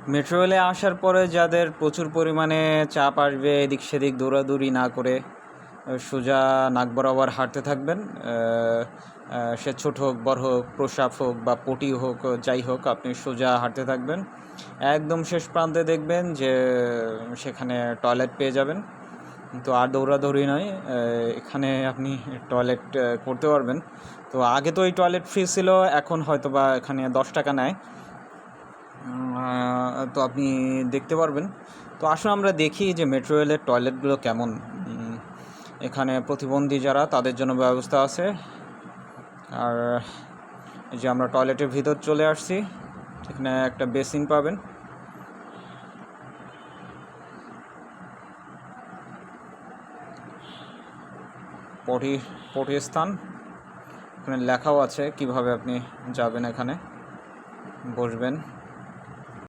Metro রেলে আসার পরে যাদের প্রচুর পরিমাণে চাপ আসবে, এদিক সেদিক দৌড়াদৌড়ি না করে সোজা নাক বরাবর হাঁটতে থাকবেন। সে ছোট হোক, বড় হোক, প্রস্রাব হোক বা পটি হোক, যাই হোক, আপনি সোজা হাঁটতে থাকবেন। একদম শেষ প্রান্তে দেখবেন যে সেখানে টয়লেট পেয়ে যাবেন। তো আর দৌড়াদৌড়ি নয়, এখানে আপনি টয়লেট করতে পারবেন। তো আগে তো এই টয়লেট ফ্রি ছিল, এখন হয়তো বা এখানে 10 টাকা নেয়। তো আপনি দেখতে পারবেন। তো আসুন আমরা দেখি যে মেট্রো রেলের টয়লেটগুলো কেমন। এখানে প্রতিবন্ধী যারা, তাদের জন্য ব্যবস্থা আছে। আর এই যে আমরা টয়লেটের ভিতর চলে আসছি, এখানে একটা বেসিন পাবেন। পটি স্থান, এখানে লেখাও আছে কিভাবে আপনি যাবেন, এখানে বসবেন।